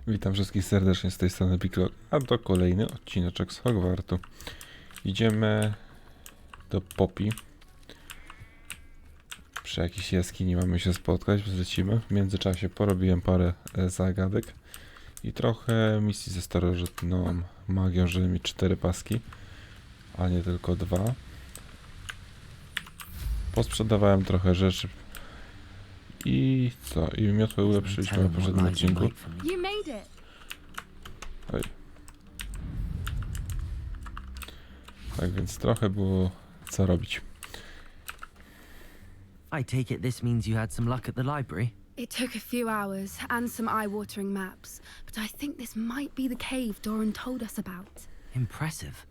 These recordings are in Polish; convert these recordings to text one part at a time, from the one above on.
Witam wszystkich serdecznie z tej strony Piklog, a to kolejny odcineczek z Hogwartu. Idziemy do Poppy. Przy jakiejś jaskini mamy się spotkać, zlecimy. W międzyczasie porobiłem parę zagadek i trochę misji ze starożytną magią, żeby mieć 4 paski, a nie tylko 2. Posprzedawałem trochę rzeczy i co? I miotłę ulepszyliśmy w poprzednim odcinku. Oj. Tak więc trochę było co robić. I take it this means you had some luck at the library? It took a few hours and some eye-watering maps, but I think this might be the cave Doran told us about. Impressive.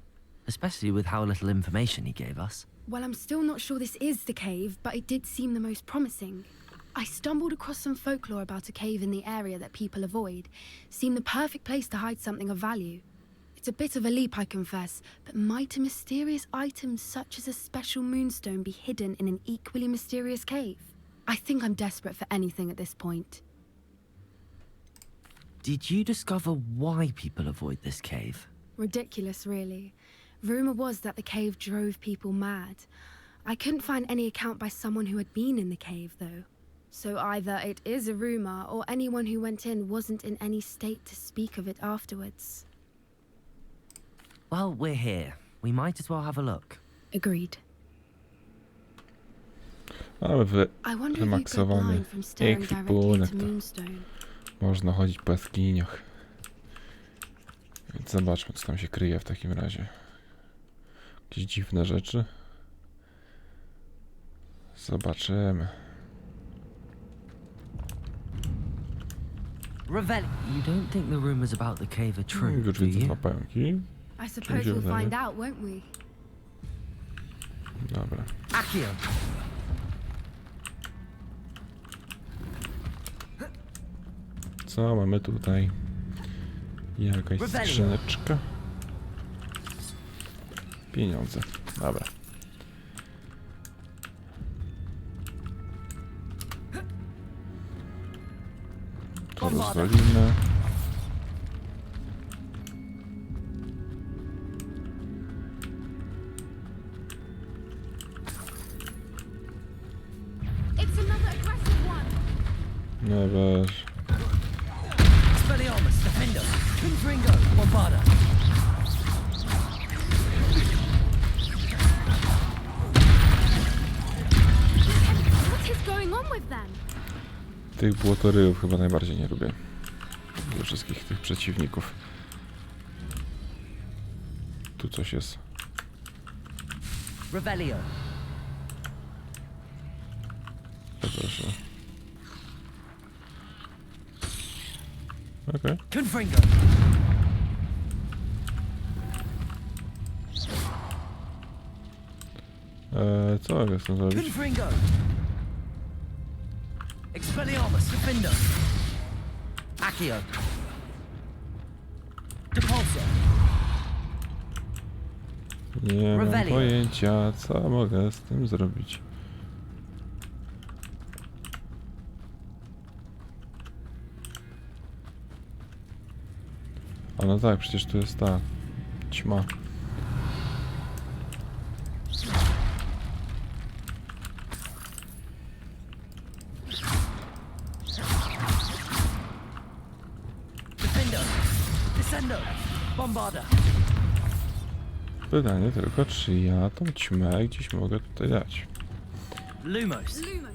Especially with how little information he gave us. Well, I'm still not sure this is the cave, but it did seem the most promising. I stumbled across some folklore about a cave in the area that people avoid. Seemed the perfect place to hide something of value. It's a bit of a leap, I confess, but might a mysterious item such as a special moonstone be hidden in an equally mysterious cave? I think I'm desperate for anything at this point. Did you discover why people avoid this cave? Ridiculous, really. Rumor was that the cave drove people mad. I couldn't find any account by someone who had been in the cave, though. So either it is a rumor, or anyone who went in wasn't in any state to speak of it afterwards. Well, we're here. We might as well have a look. Agreed. Mamy I wonder if you go wymaksowany blind from staring directly ekwipunek, into to Moonstone. można chodzić po jaskiniach. Więc zobaczmy, co tam się kryje w takim razie. Jakieś dziwne rzeczy. Zobaczymy. Revel. You don't think the rumors about the cave are true, Już do widzę you? 2 pająki. I suppose we'll wydaje? find out, won't we? Dobra. Accio. Co mamy tutaj? Jakaś skrzyneczka. Pieniądze. Dobra. To rozwalimy. It's another aggressive one. No weź. Expelliarmus, Defender, Confringo, Bombarda. What is going on with them? Tych błotoryjów chyba najbardziej nie lubię. Ze wszystkich tych przeciwników. Tu coś jest. Revelio. Proszę. Okej. Confringo. Co mogę z tym zrobić? Confringo. Expelliarmus, Defender. Accio. Depulso. Nie mam Revelio. pojęcia, co mogę z tym zrobić. A no tak, przecież tu jest ta ćma. Defender. Descendo. Bombarda. Pytanie tylko, czy ja tą ćmę gdzieś mogę tutaj dać. Lumos. Lumos.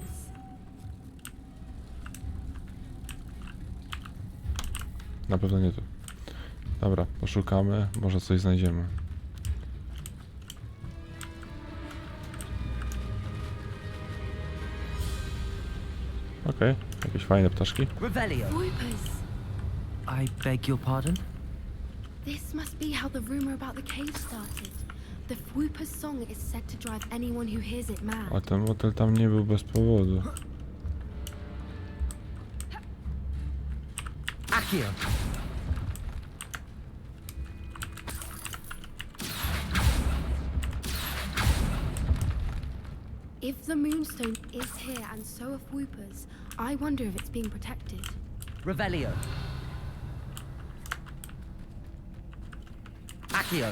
Na pewno nie tu. Dobra, poszukamy, może coś znajdziemy. Okej, jakieś fajne ptaszki. Revelio. Whoopers. I beg your pardon? This must be how the rumor about the cave started. The Whooper's song is said to drive anyone who hears it mad. A ten motel tam nie był bez powodu. Accio. If the Moonstone is here and so are Whoopers, I wonder if it's being protected. Revelio. Accio.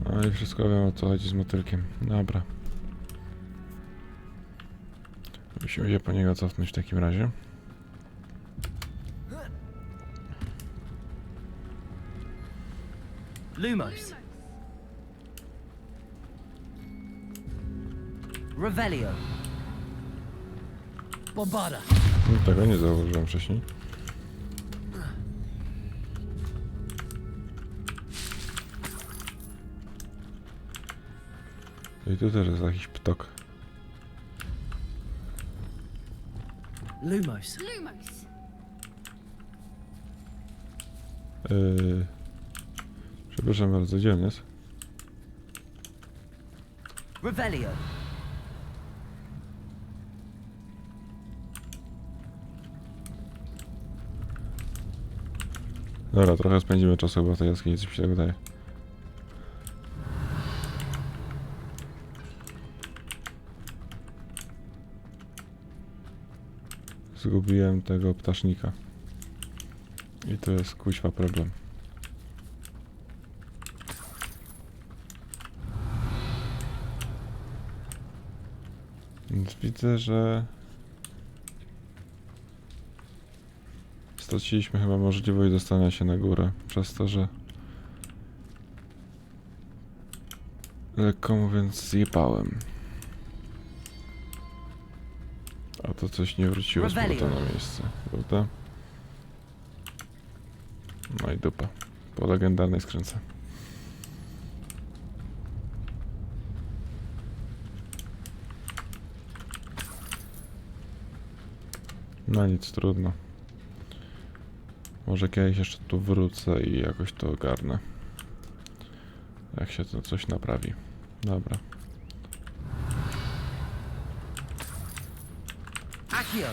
No i wszystko wiem, o co chodzi z motylkiem. Dobra. Musimy się po niego cofnąć w takim razie. Lumos. Revelio. Bombada. No, tego nie zauważyłem wcześniej. I tu też jest jakiś ptok. Lumos. Lumos. Przepraszam bardzo, gdzie on jest? Revelio. Dobra, trochę spędzimy czasu chyba w tej jaskini, coś mi się tak wydaje. Zgubiłem tego ptasznika. I to jest kuźwa problem. Więc widzę, że straciliśmy chyba możliwość dostania się na górę, przez to, że lekko mówiąc zjebałem. A to coś nie wróciło z powrotem na miejsce, prawda? No i dupa. Po legendarnej skrzynce. No nic, trudno. Może kiedyś jeszcze tu wrócę i jakoś to ogarnę. Jak się to coś naprawi. Dobra. Accio.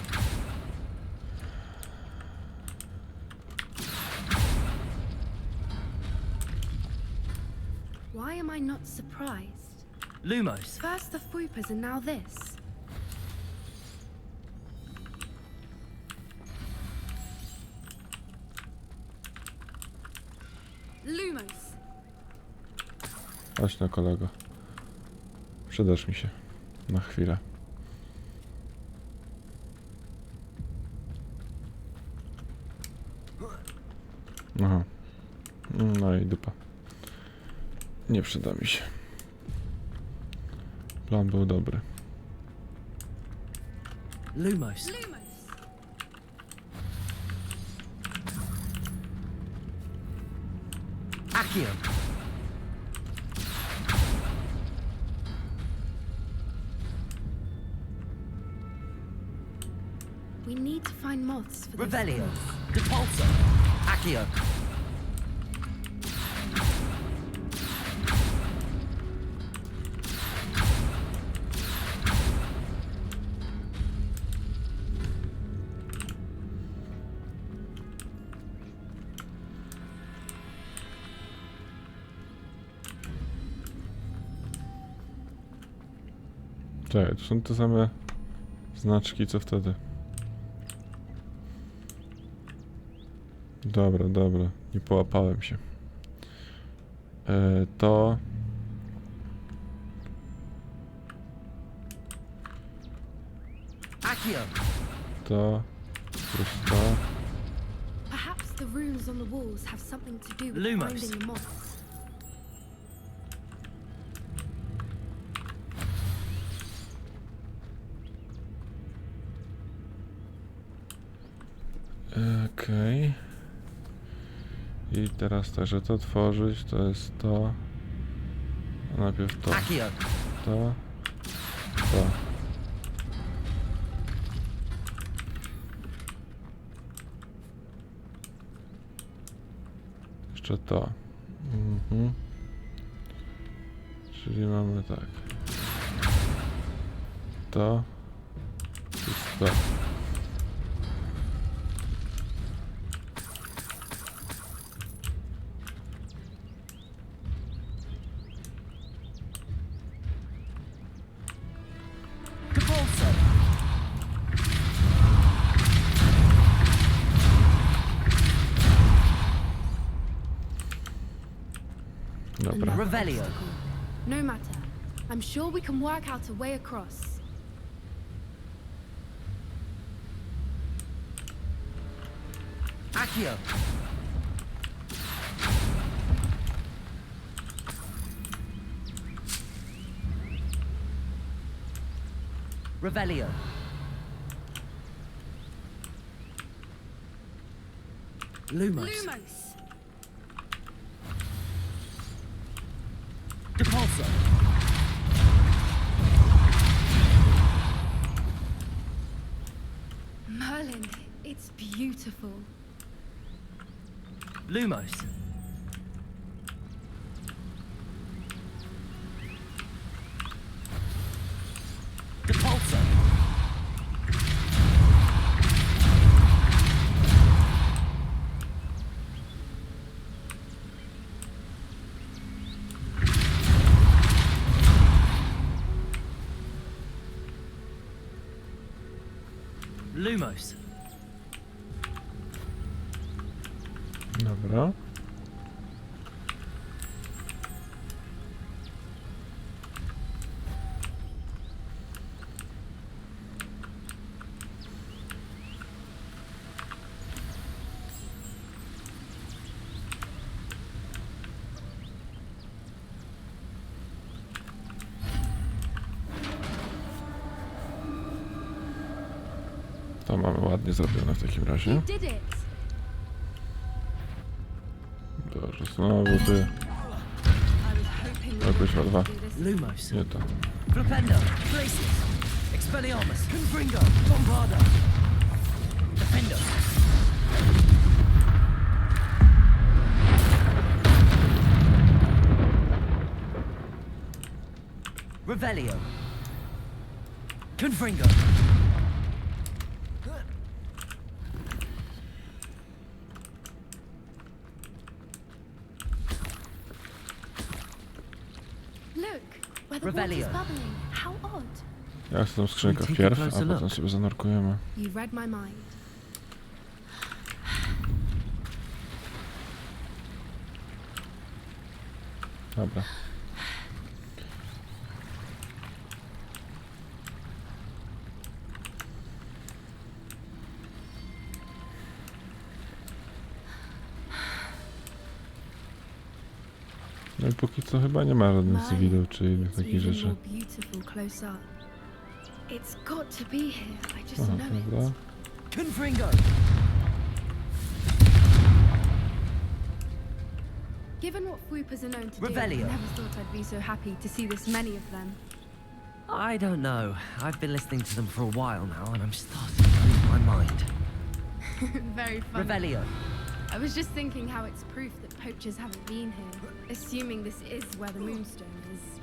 Why am I not surprised? Lumos. First the Fupas and now this. Lumos. Chodź no kolego. Przydasz mi się. Na chwilę. Aha. No i dupa. Nie przyda mi się. Plan był dobry. Lumos. Lumos. Accio. We need to find moths for this. Revelio. Depulso. Accio. Czekaj, to są te same znaczki co wtedy. Dobra, dobra. Nie połapałem się. To... Accio. To... Plus to... Perhaps the runes on the walls have something to do with Lumos. finding the moths. Okej. I teraz tak, że to tworzyć, to jest to. A najpierw to, Accio. to, to. Jeszcze to. Mhm. Czyli mamy tak. To. Plus to. Revelio. obstacle. No matter. I'm sure we can work out a way across. Accio. Revelio. Lumos. Lumos! Depulso. Merlin, it's beautiful. Lumos. Depulso. Lumos. Dobra. To mamy ładnie zrobione w takim razie. You did it! Dobrze, znowu ty. I was hoping we Jakoś o dwa. would do this. Lumos. Nie to. Flipendo. Glacius. Expelliarmus. Confringo. Bombarda. Defendo. Revelio. Confringo. Look, where the Revelio. water's bubbling. How odd. Ja chcę tą skrzynkę Take a wpierw, a closer potem look. sobie zanurkujemy. You read my mind. Dobra. No i póki co chyba nie ma żadnych Merlin, cywilów czy innych it's takich even rzeczy. more beautiful close up. It's got to be here. I just Aha, know dobra. it. Confringo. Given what Swoopers are known to do, I Revelio. never thought I'd be so happy to see this many of them. I don't know. I've been listening to them for a while now, and I'm starting to lose my mind. Very funny. Revelio. I was just thinking how it's proof that poachers haven't been here, assuming this is where the Moonstone is.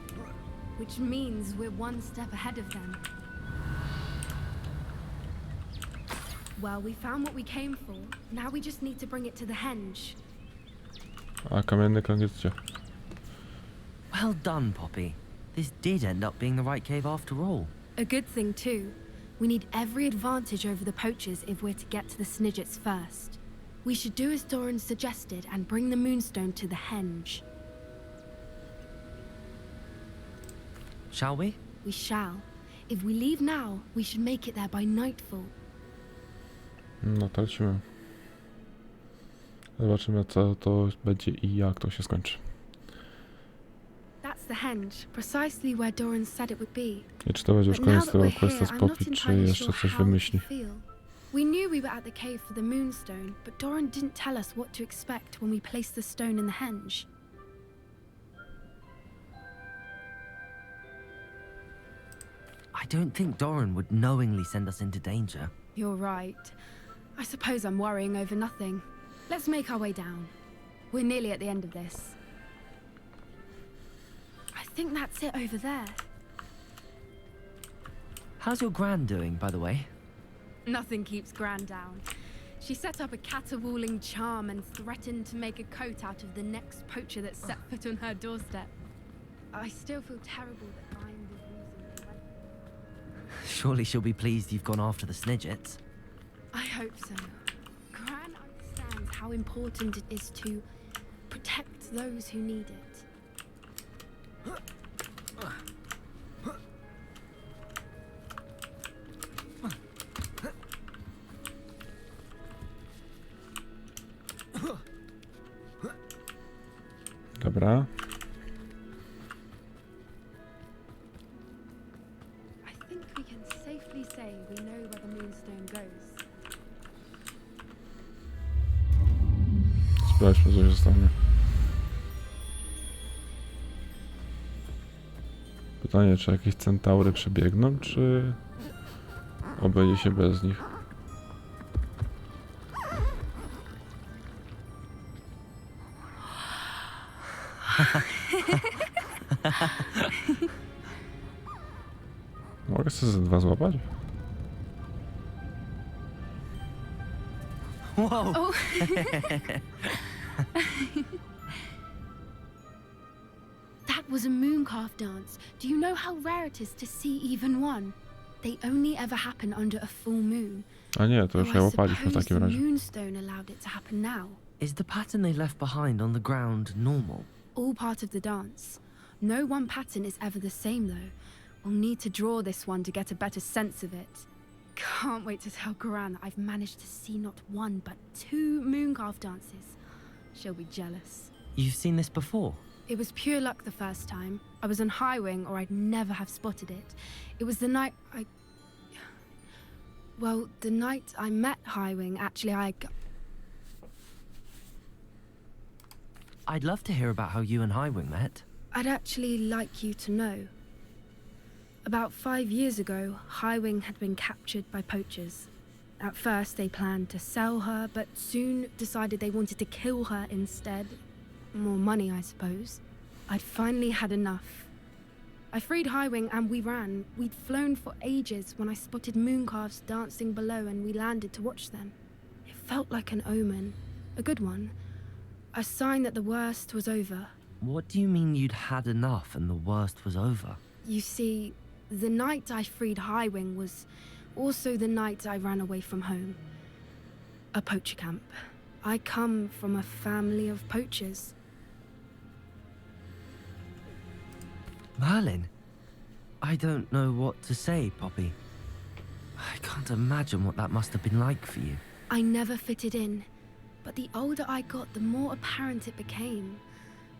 Which means we're one step ahead of them. Well, we found what we came for. Now we just need to bring it to the henge. A kamienny koniec gdzie? Well done, Poppy. This did end up being the right cave after all. A good thing, too. We need every advantage over the poachers if we're to get to the Snidgets first. We should do as Doran suggested and bring the Moonstone to the henge. Shall we? We shall. If we leave now, we should make it there by nightfall. No to lecimy. Zobaczymy co to będzie i jak to się skończy. That's the henge, precisely where Doran said it would be. I czy to będzie już But now koniec that tego we're questa here, z I'm Poppy, not czy entirely jeszcze sure coś how we wymyśli? feel. We knew we were at the cave for the Moonstone, but Doran didn't tell us what to expect when we placed the stone in the henge. I don't think Doran would knowingly send us into danger. You're right. I suppose I'm worrying over nothing. Let's make our way down. We're nearly at the end of this. I think that's it over there. How's your gran doing, by the way? Nothing keeps Gran down. She set up a caterwauling charm and threatened to make a coat out of the next poacher that set foot on her doorstep. I still feel terrible that I'm the reason they went. Surely she'll be pleased you've gone after the Snidgets. I hope so. Gran understands how important it is to protect those who need it. actually say we know where the moonstone goes. Sprawdźmy, co się stanie. Pytanie, czy jakieś centaury przebiegną, czy obejdzie się bez nich? Mogę sobie ze dwa złapać? Whoa! Oh. That was a mooncalf dance. Do you know how rare it is to see even one? They only ever happen under a full moon. A nie, to już Though je I łapaliśmy w suppose takim the razie. moonstone allowed it to happen now. Is the pattern they left behind on the ground normal? All part of the dance. No one pattern is ever the same though. We'll need to draw this one to get a better sense of it. Can't wait to tell Gran that I've managed to see not one but two mooncalf dances. She'll be jealous. You've seen this before? It was pure luck the first time. I was on Highwing or I'd never have spotted it. It was the night Well, the night I met Highwing, actually I'd love to hear about how you and Highwing met. I'd actually like you to know. About 5 years ago, Highwing had been captured by poachers. At first they planned to sell her, but soon decided they wanted to kill her instead. More money, I suppose. I'd finally had enough. I freed Highwing and we ran. We'd flown for ages when I spotted mooncalves dancing below and we landed to watch them. It felt like an omen. A good one. A sign that the worst was over. What do you mean you'd had enough and the worst was over? You see, the night I freed Highwing was also the night I ran away from home. A poacher camp. I come from a family of poachers. Merlin? I don't know what to say, Poppy. I can't imagine what that must have been like for you. I never fitted in, but the older I got, the more apparent it became.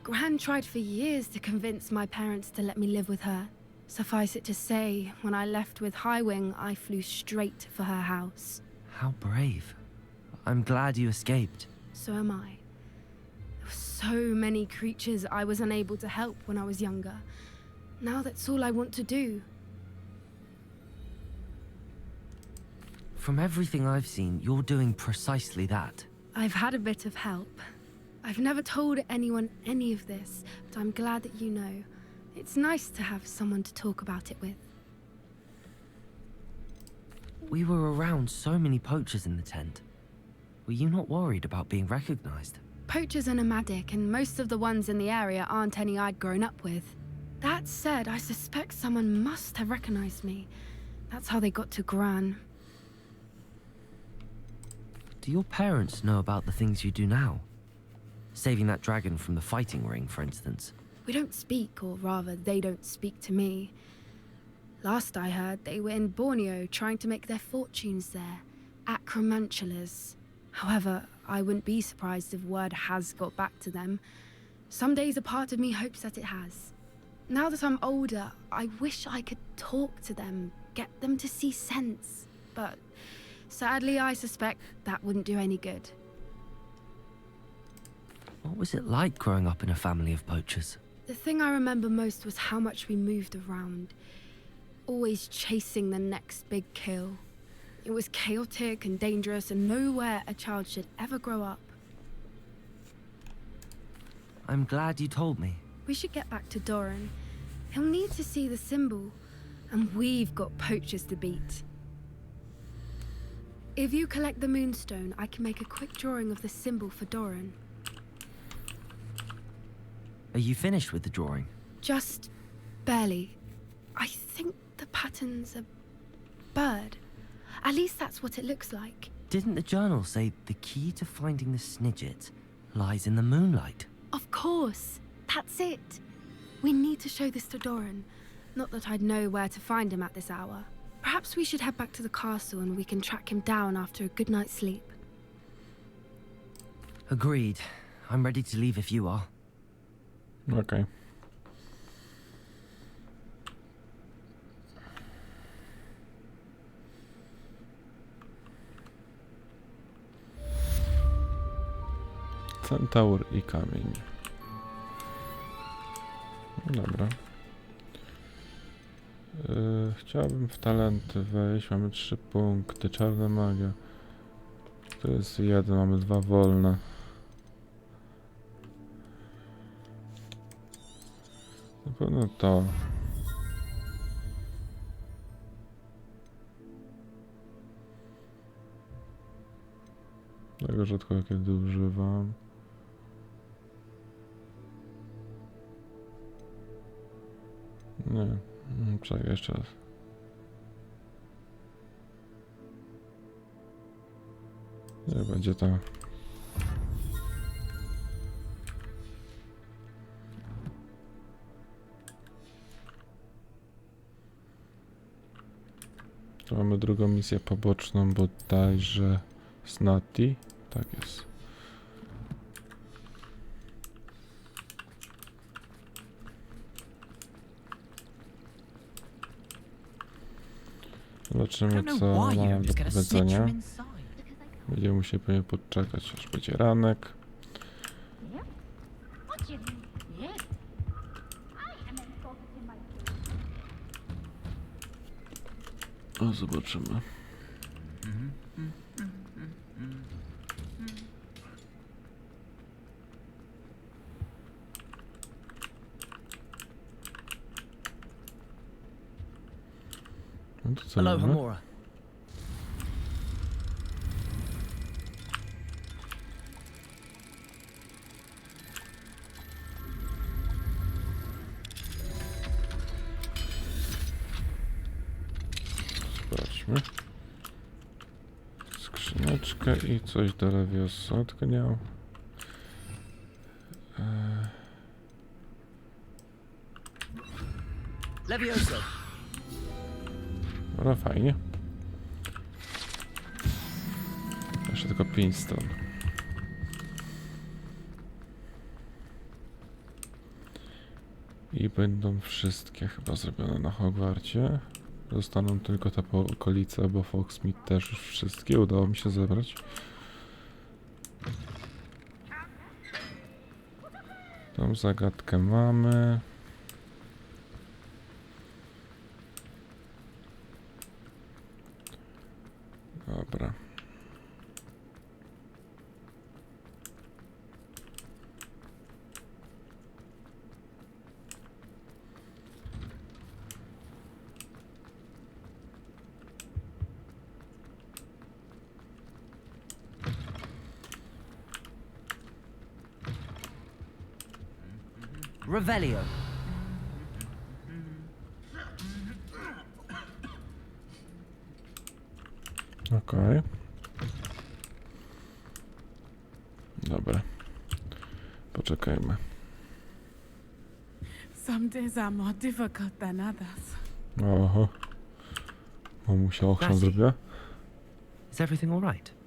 Gran tried for years to convince my parents to let me live with her. Suffice it to say, when I left with Highwing, I flew straight for her house. How brave. I'm glad you escaped. So am I. There were so many creatures I was unable to help when I was younger. Now that's all I want to do. From everything I've seen, you're doing precisely that. I've had a bit of help. I've never told anyone any of this, but I'm glad that you know. It's nice to have someone to talk about it with. We were around so many poachers in the tent. Were you not worried about being recognized? Poachers are nomadic, and most of the ones in the area aren't any I'd grown up with. That said, I suspect someone must have recognized me. That's how they got to Gran. Do your parents know about the things you do now? Saving that dragon from the fighting ring, for instance. We don't speak, or rather, they don't speak to me. Last I heard, they were in Borneo trying to make their fortunes there. Acromantulas. However, I wouldn't be surprised if word has got back to them. Some days a part of me hopes that it has. Now that I'm older, I wish I could talk to them, get them to see sense. But sadly, I suspect that wouldn't do any good. What was it like growing up in a family of poachers? The thing I remember most was how much we moved around, always chasing the next big kill. It was chaotic and dangerous, and nowhere a child should ever grow up. I'm glad you told me. We should get back to Doran. He'll need to see the symbol, and we've got poachers to beat. If you collect the moonstone, I can make a quick drawing of the symbol for Doran. Are you finished with the drawing? Just barely. I think the pattern's a bird. At least that's what it looks like. Didn't the journal say the key to finding the Snidget lies in the moonlight? Of course. That's it. We need to show this to Doran. Not that I'd know where to find him at this hour. Perhaps we should head back to the castle and we can track him down after a good night's sleep. Agreed. I'm ready to leave if you are. Okej. Okay. Centaur i kamień. Dobra. Chciałbym w talenty wejść. Mamy 3 punkty. Czarna magia. To jest 1, mamy 2 wolne. Na pewno to. Tego rzadko kiedy używam. Nie. Czekaj, jeszcze raz. Nie będzie to. Tu mamy drugą misję poboczną, bodajże Snati. Tak jest. Zobaczymy, co mam do powiedzenia. Będziemy musieli pewnie podczekać, aż będzie ranek. O, zobaczymy. No to co Hello, mamy? Hamura. Sprawdźmy. Skrzyneczkę i coś do Leviosa, tylko nie mam. Levioso. Dobra, fajnie. Jeszcze tylko 5 stron. I będą wszystkie chyba zrobione na Hogwarcie. Zostaną tylko te po okolice, bo Foxmead też już wszystkie udało mi się zebrać. Tą zagadkę mamy. Dobra. Revelio. Okej. Dobra. Poczekajmy. Some days are more difficult than others. Oho. Mamusia ochrzan Lassie. zrobiła? Is everything all right?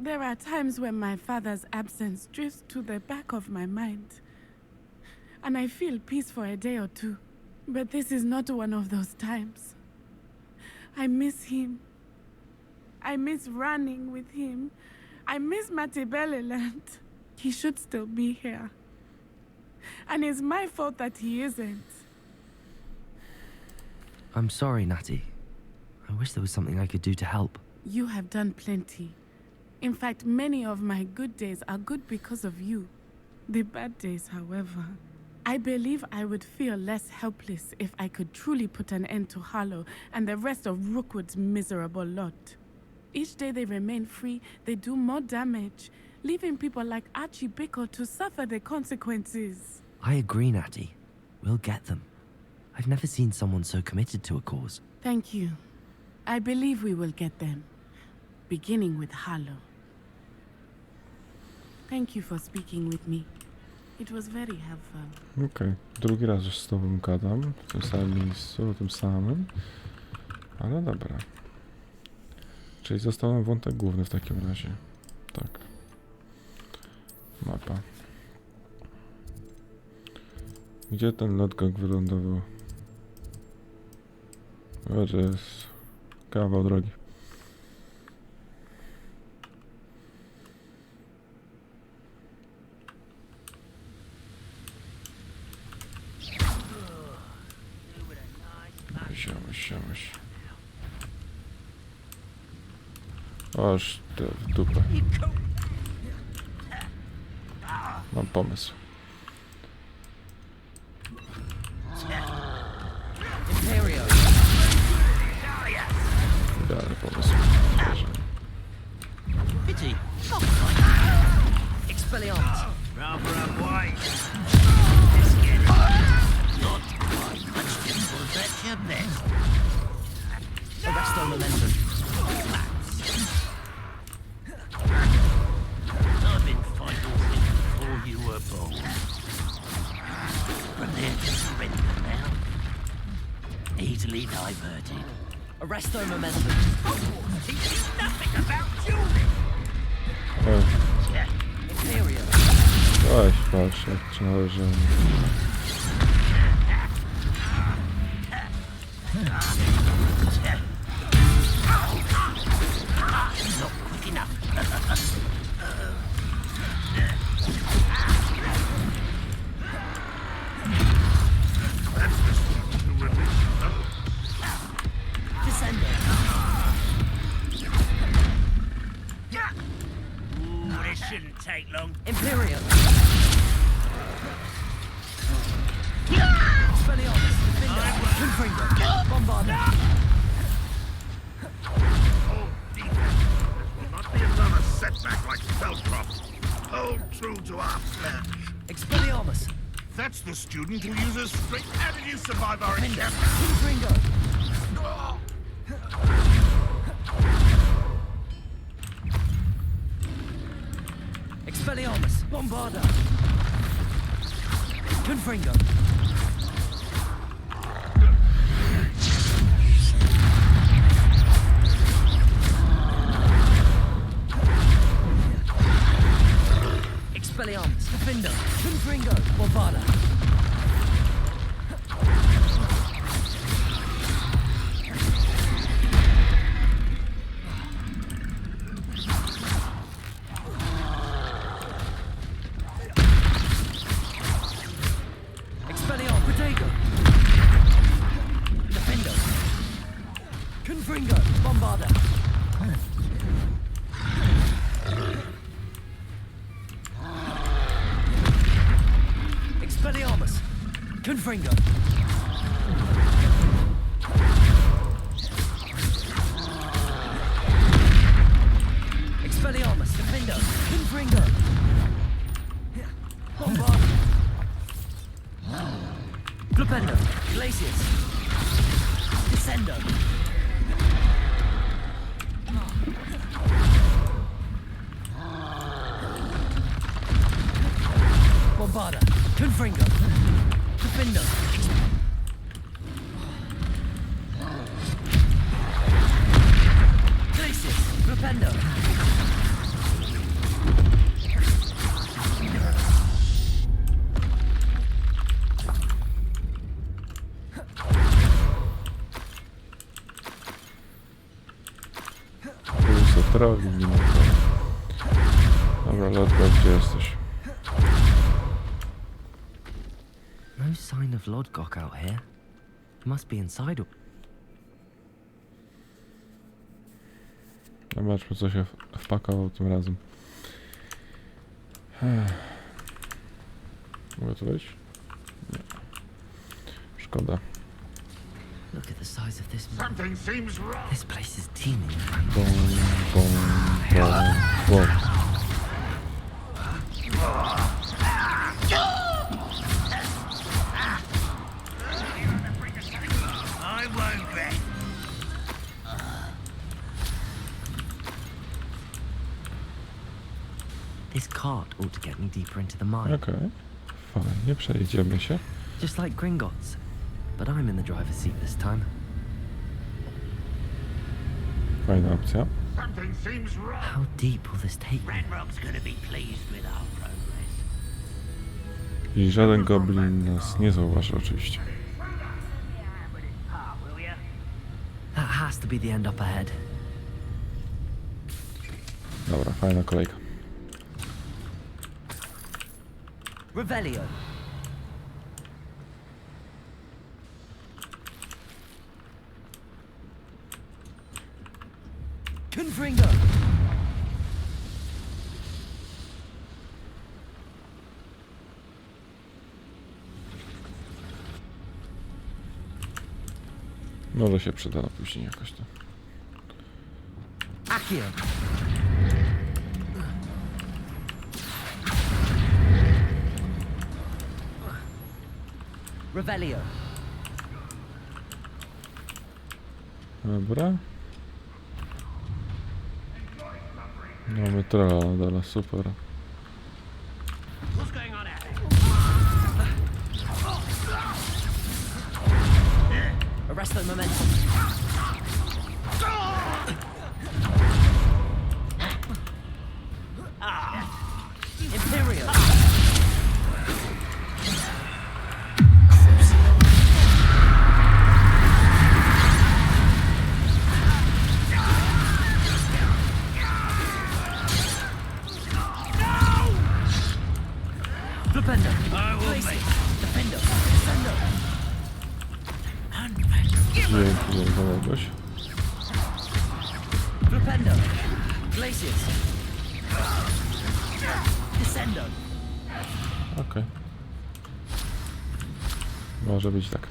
There are times when my father's absence drifts to the back of my mind, and I feel peace for a day or two. But this is not one of those times. I miss him. I miss running with him. I miss Matibeleland. He should still be here. And it's my fault that he isn't. I'm sorry, Natty. I wish there was something I could do to help. You have done plenty. In fact, many of my good days are good because of you. The bad days, however, I believe I would feel less helpless if I could truly put an end to Harlow and the rest of Rookwood's miserable lot. Each day they remain free, they do more damage, leaving people like Archie Bickle to suffer the consequences. I agree, Natty. We'll get them. I've never seen someone so committed to a cause. Thank you. I believe we will get them, beginning with Harlow. Thank you for speaking with me. It was very helpful. Okej. Drugi raz już z tobą gadam. W tym samym miejscu, w tym samym. Ale dobra. Czyli został nam wątek główny w takim razie. Tak. Mapa. Gdzie ten lotgok wylądował? O, to jest kawał drogi. Wsiąść. Oż ty w dupę. Mam pomysł. Idealny pomysł. Pity. Expelliarmus. Arresto momentum. I've been fighting since before you were born. Prepare to surrender now. Easily diverted. Arresto momentum. Teach you nothing about dueling. Imperial. Weź, patrz, jak ci należy. Not quick enough. Descender. Ooh, this shouldn't take long. Imperial. Expelliarmus. Defender. Confringo. Bombarder. Not be another setback like Belcroft. Hold true to our pledge. Expelliarmus. That's the student who uses straight. How did you survive our encounter? Confringo. Expelliarmus. Bombarder. Confringo. Expelliarmus. Defender. Confringo. Bombarder. Expelliarmus. Protego. Defender. Confringo. Bombarder. Expelliarmus. Confringo. Expelliarmus. Defender. Confringo. Bombarder. Glupendo. Glacius. Descendo. Bombarder. Confringo. Defender. Glacius. Glupendo. Tu jest otrowi, nie ma co. Dobra, Lotko, gdzie jesteś? No sign of Lodgok out here. He must be inside. Zobaczmy, co się wpakował tym razem. Mogę tu wejść? Nie. Szkoda. Look at the size of this man. Something seems wrong. This place is teeming. Bom, bom, bom, bom. I won't bet. This cart ought to get me deeper into the mine. Okej. Fajnie, przejdziemy się. Just like Gringotts. But I'm in the driver's seat this time. Fajna opcja. Something seems wrong. How deep will this take me? Ranrok's gonna be pleased with our progress. I żaden goblin nas nie zauważy oczywiście. That has to be the end up ahead. Dobra, fajna kolejka. Revelio. Confringo. Może się przyda na później jakoś to. Accio. Revelio. Dobra. Mamy trolla na dole, super. What's going on out there? Arresto momentum. Imperial. Flipendo. I will Places. make Defendo. Descendo. Dzięki za kogoś. Flipendo. Glaciers. Descendo. Okej. Może być tak.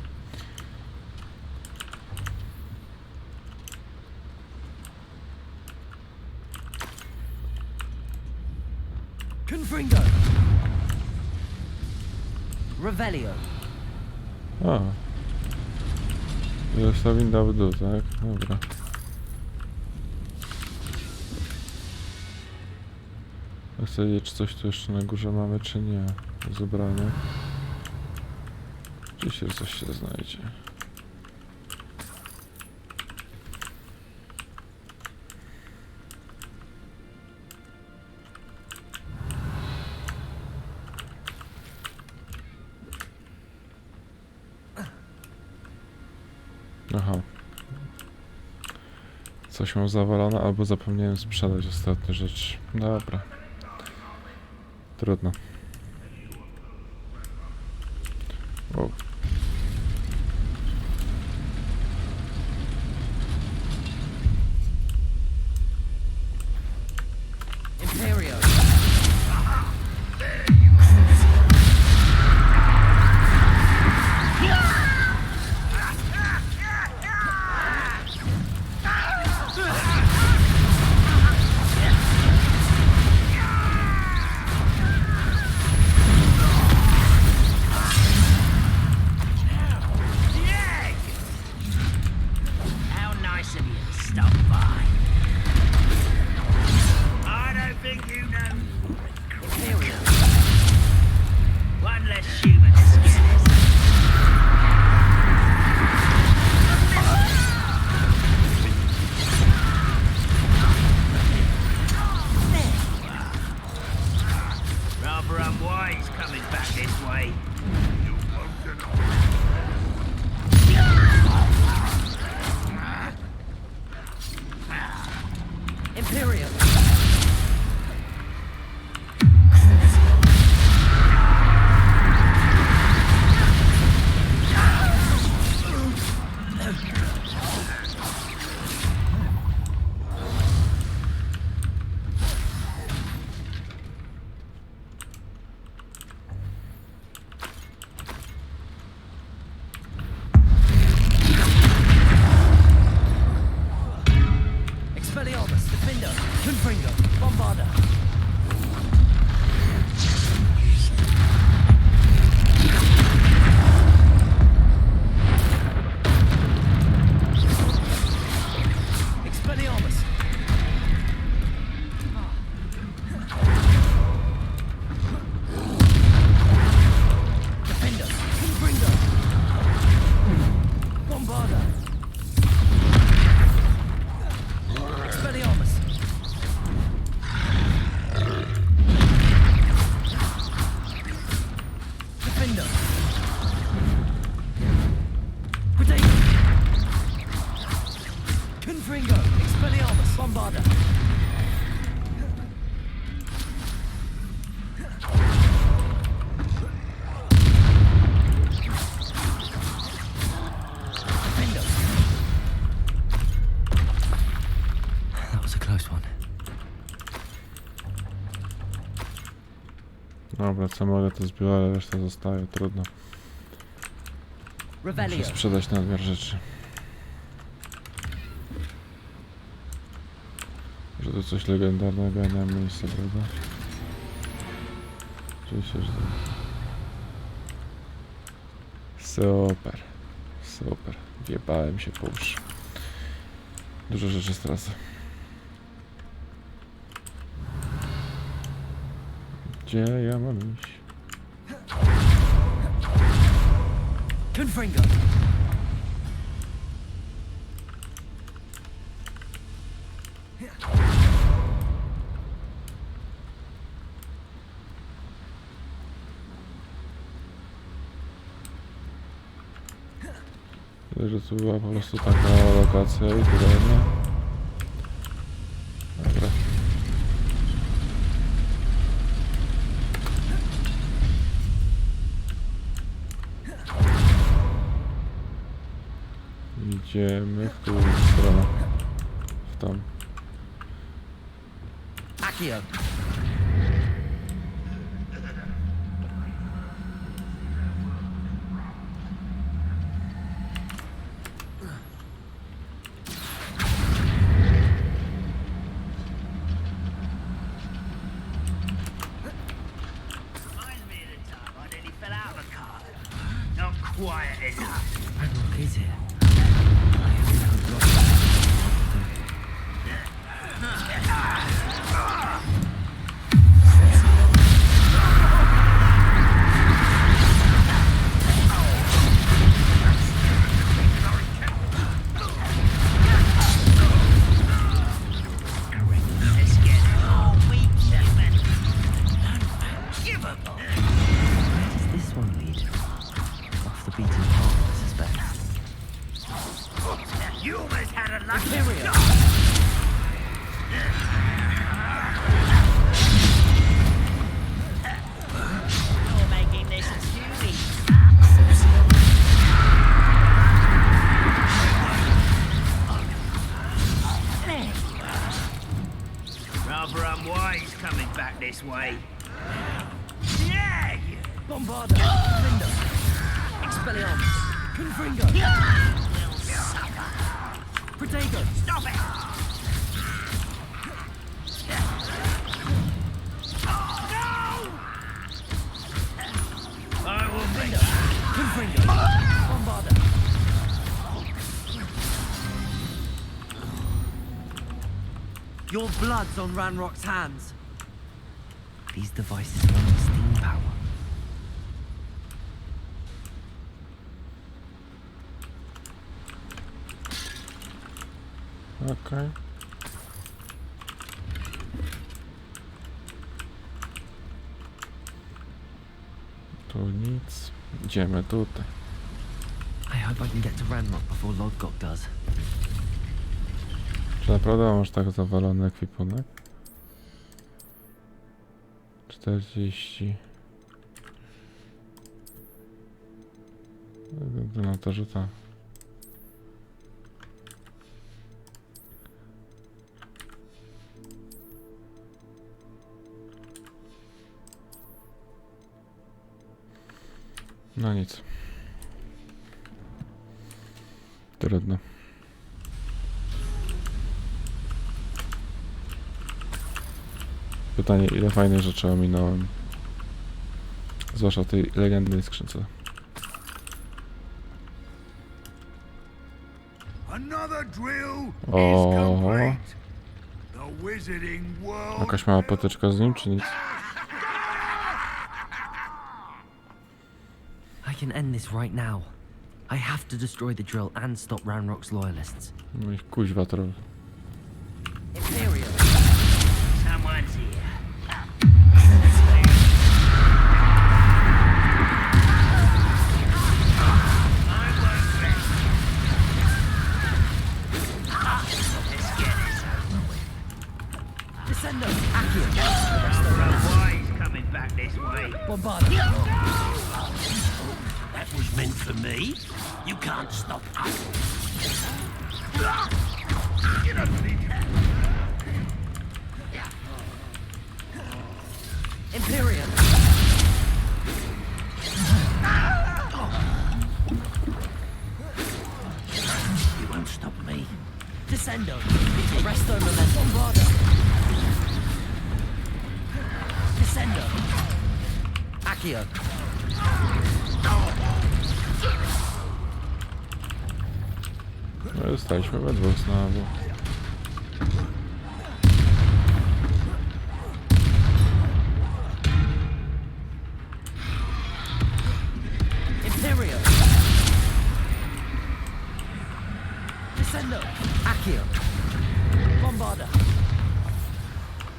Confringo. Revelio. A. Jest to winda w dół, tak? Dobra. Chcę wiedzieć, czy coś tu jeszcze na górze mamy, czy nie. Zebranie. Oczywiście coś się znajdzie. Aha. Coś mam zawalone, albo zapomniałem sprzedać ostatnie rzeczy. Dobra. Trudno. O. Imperial. How nice of you to stop by. I don't think you know. Imperial. One less human to scare us. Rather unwise coming back this way. You won't deny. Imperial. Expelliarmus. Defendo. Confringo. Bombarda. Expelliarmus. Defendo. Confringo. Bombarda. Expelliarmus. Defendo. Potato. Confringo. Expelliarmus. Bombarda. Defendo. That was a close Dobra, co mogę to zbiorę, ale reszta zostaje, trudno. Muszę sprzedać nadmiar rzeczy. Że to coś legendarnego, ja nie mam miejsca, prawda? Oczywiście, że tak. Super. Super. Wjebałem się po uszy. Dużo rzeczy stracę. Gdzie ja mam iść? Confringo. Że to była po prostu taka lokacja i tyle, nie? Dobra. Idziemy w tą stronę. W tam. Accio. Reminds me of the time I nearly fell out of the car. Not quiet enough. Ranrok is here. Let's get it. Oh, weak human. Unforgivable. Where does this one lead? Off the beaten path, I suspect. You almost had a lucky Imperial. shot. You're making this too easy. Rather unwise coming back this way. Yeah, you Bombarda. Confringo. Expelliarmus. Confringo. will suffer. Protego. Stop it! I will be. Confringo. Bombarda. Your blood's on Ranrock's hands. These devices run steam power. Okej. Tu nic. Idziemy tutaj. I hope I can get to Ranrock before Lodgok does. Czy naprawdę masz tak zawalony ekwipunek? 40. Wygląda na to, że tak. No nic. Trudno. Pytanie, ile fajnych rzeczy ominąłem. Zwłaszcza w tej legendarnej skrzynce. Another drill is O, complete. The wizarding world. jakaś mała potyczka z nim, czy nic? I can end this right now. I have to destroy the drill and stop Ranrock's loyalists. No i kuźwa troll. Imperial. Someone's here. I won't rest. Let's get this over with. Descendo. Accio. Rather unwise coming back this way. Bombarda. That was meant for me. You can't stop us. You don't need Imperial. Descendo. Arresto momento. Bombarda. Descendo. Accio. No zostaliśmy we dwóch znowu. Imperio. Descendo. Accio. Bombarda.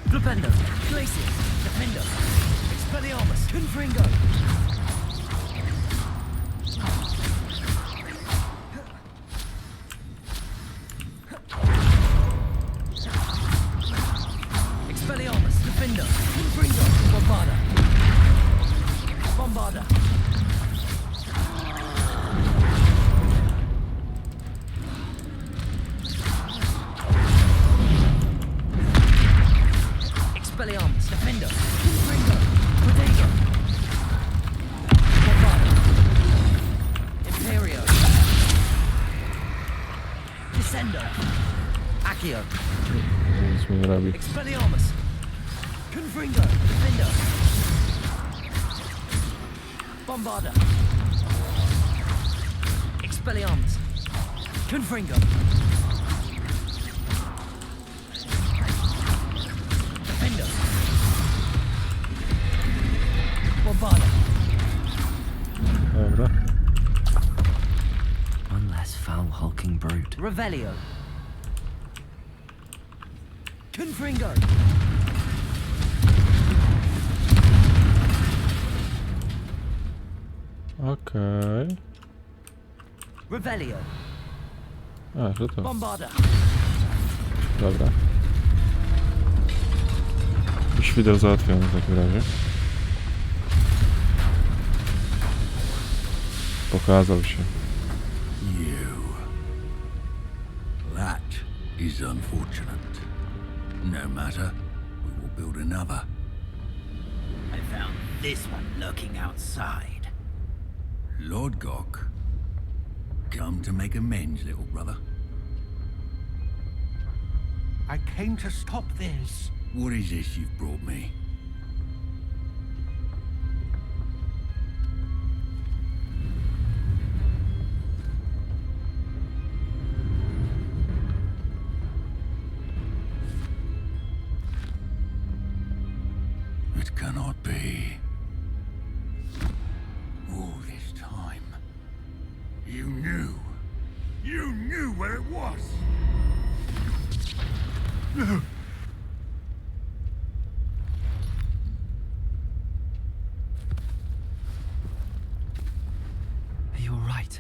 Flipendo. Glacier. Defendo. Expelliarmus. Confringo. Expelliarmus. Defendo. Confringo. Bombarda. Bombarda. Expelliarmus. Defendo. Confringo. Protego. Bombarda. Imperio. Descendo. Accio. Nic mi nie robi. Expelliarmus. Confringo. Defendo. Bombarda. Expelliarmus. Confringo. Defendo. Bombarda. Dobra. One less foul hulking brute. Revelio. Confringo. Okej. Revelio. A, że to. Bombarda. Dobra. Świder załatwiony w takim razie. Pokazał się. You. That is unfortunate. No matter. We will build another. I found this one lurking outside. Lord Gok. Come to make amends, little brother. I came to stop this. What is this you've brought me? It cannot be. All this time, you knew. You knew where it was. Are you alright?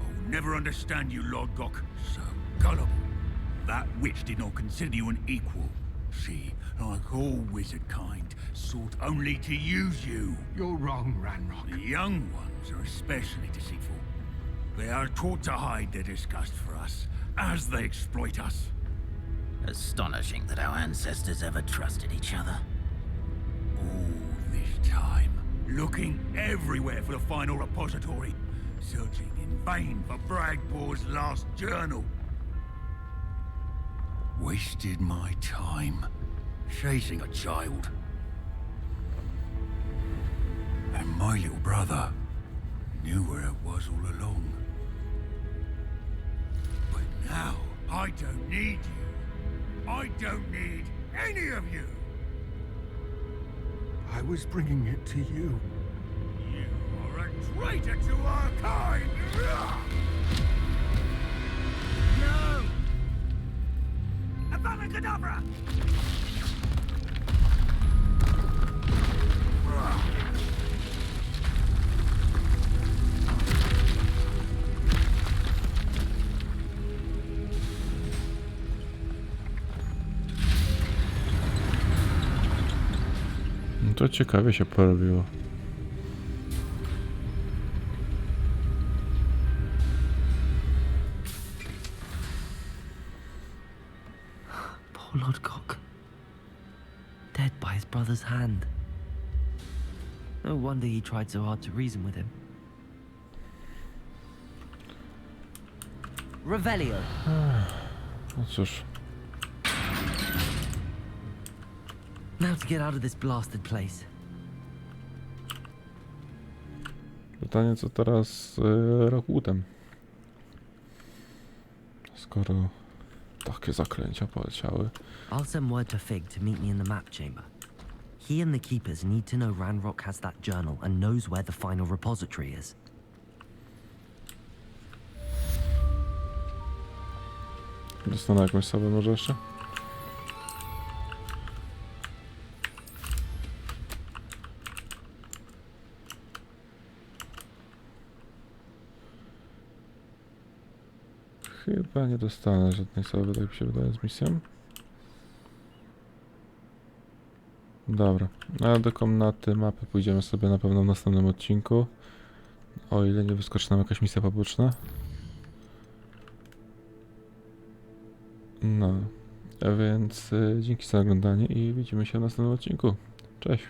I'll never understand you, Lord Gok. So gullible. That witch did not consider you an equal. She, like all wizard kind, sought only to use you. You're wrong, Ranrok. The young ones are especially deceitful. They are taught to hide their disgust for us, as they exploit us. Astonishing that our ancestors ever trusted each other. All this time, looking everywhere for the final repository, searching in vain for Bragbor's last journal. Wasted my time chasing a child. And my little brother knew where it was all along. But now, I don't need you. I don't need any of you. I was bringing it to you. You are a traitor to our kind! No! Avada Kedavra! No to ciekawie się porobiło. Poor Lord Cock. Dead by his brother's hand. No wonder he tried so hard to reason with him. Revelio. No cóż. Now to get out of this blasted place. Pytanie, co teraz z Rockwootem? Skoro takie zaklęcia poleciały. I'll send word to Fig to meet me in the map chamber. He and the keepers need to know Ranrok has that journal and knows where the final repository is. Dostanę jakąś sobie może jeszcze? Chyba nie dostanę żadnej sobie, tak mi się wydaje, z misją. Dobra, a do komnaty mapy pójdziemy sobie na pewno w następnym odcinku. O ile nie wyskoczy nam jakaś misja poboczna. No, a więc dzięki za oglądanie i widzimy się w następnym odcinku. Cześć!